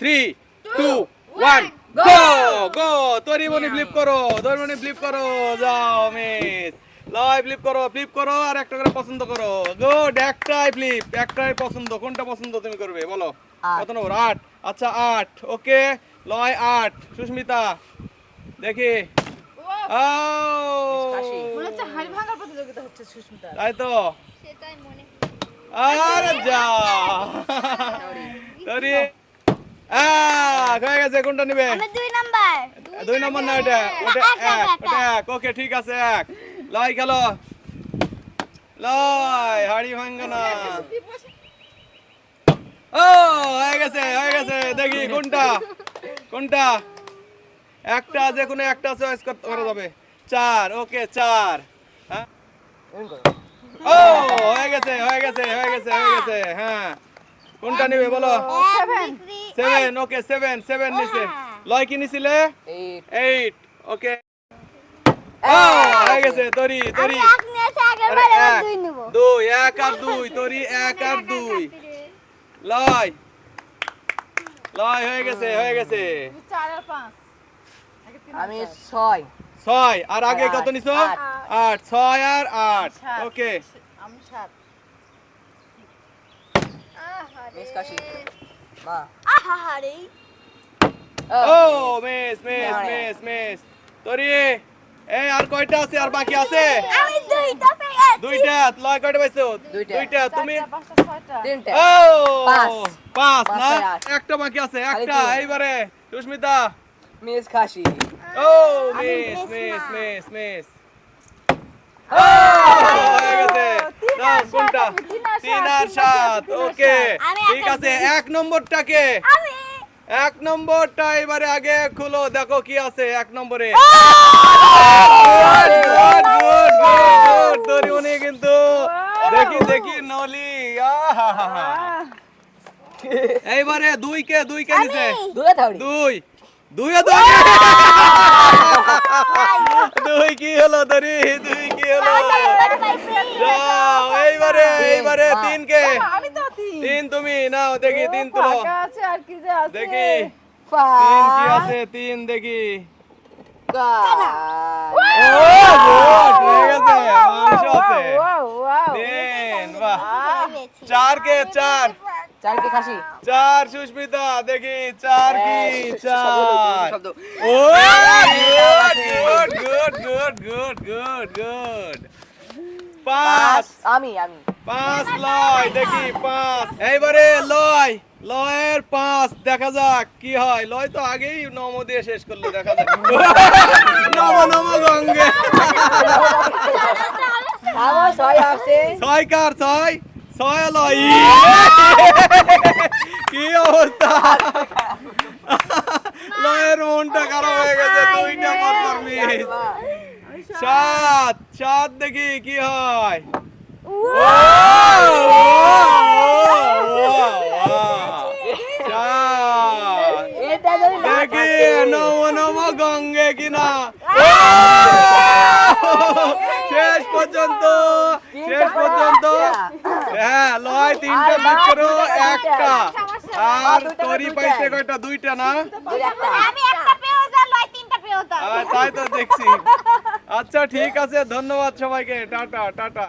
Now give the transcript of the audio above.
3 2 1 গো গো তরিমনি flip করো যাও miss লয় ফ্লিপ করো আর একটা করে পছন্দ করো গুড একটাই পছন্দ কোনটা পছন্দ তুমি করবে বলো কত নম্বর 8 আচ্ছা 8 ওকে লয় 8 সুস্মিতা দেখি ও মনে হচ্ছে হাড়ি ভাঙার প্রতিযোগিতা হচ্ছে সুস্মিতা তাই তো সেটাই মনে আরে যা তরি হয়ে গেছে কোনটা নিবে আমি 2 নাম্বার 2 নম্বর না ওটা এক ওকে ঠিক আছে এক লয় খেলো লয় হাড়ি ভাঙা না ও হয়ে গেছে দেখি কোনটা একটা যে কোনো একটা চয়েস করতে করা যাবে 4 ওকে 4 হ্যাঁ ও হয়ে গেছে হ্যাঁ কোনটা নেবে বলো 7 ওকে 7 নিছে লয় কি নিছিলে 8 ওকে ও হয়ে গেছে তরি আমি এক নিয়েছি আগেরবারে আবার 2 নেব 2 1 আর 2 তরি 1 আর 2 লয় হয়ে গেছে 4 আর 5 আমি 6 আর আগে কত নিছো 8 6 আর 8 ওকে আমি 7 মিস কাশি মা আহারে ও মিস তরি এই আর কয়টা আছে আর বাকি আছে আমি 2টা পেয়ে দুইটা লয় কয়টা পাইছো দুইটা। তুমি 5টা 6টা 3টা ও পাঁচ। 5 না পাঁচে আট। একটা বাকি আছে খালি একটা তিন। এইবারে সুস্মিতা মিস কাশি ও আমি মিস ও হয়ে গেছে দাও কোনটা 3 আর 7 ওকে আমি ঠিক আছে এক নম্বরটাকে আমি এক নম্বরটা এবারে আগে খুলো দেখো কি আছে এক নম্বরে গুড তোরি উনি কিন্তু দেখি নলি আহাহাহা। এইবারে দুই কে নিছে দুয়ে থাউরি দুই কি হলো তোরি দুই কি হলো যাও এইবারে তিন কে আমি তো 3 তিন তুমি নাও দেখি তিন তুলো ফাঁকা আছে আর কি যে আছে দেখি তিন কি আছে তিন দেখি ও গুড হয়ে গেছে মাংস আছে ওয়াও তিন বাহ চার কে চার চারকে খাসি চার সুস্মিতা দেখি চার কি চার শব্দ ও গুড পাঁচ আমি পাঁচ লয় দেখি পাঁচ এইবারে লয়ের পাঁচ দেখা যাক কি হয় লয় তো আগেই নম দিয়ে শেষ করলো দেখা যাক নম গঙ্গে আমার 6 আছে ছয় কার ছয় লয় কি অবস্থা লয়ের মনটা খারাপ হয়ে গেছে দুইটা মাত্র মিস সাত দেখি কি হয় এটা যদি না দেখি নম গঙ্গে কিনা শেষ পর্যন্ত হ্যাঁ লয় তিনটা মিট করো একটা আর তরি পাইছে কয়টা দুইটা না আমি একটা পেয়েও যা লয় 3টা পেয়েও যা তাই তো দেখছি আচ্ছা ঠিক আছে ধন্যবাদ সবাইকে টাটা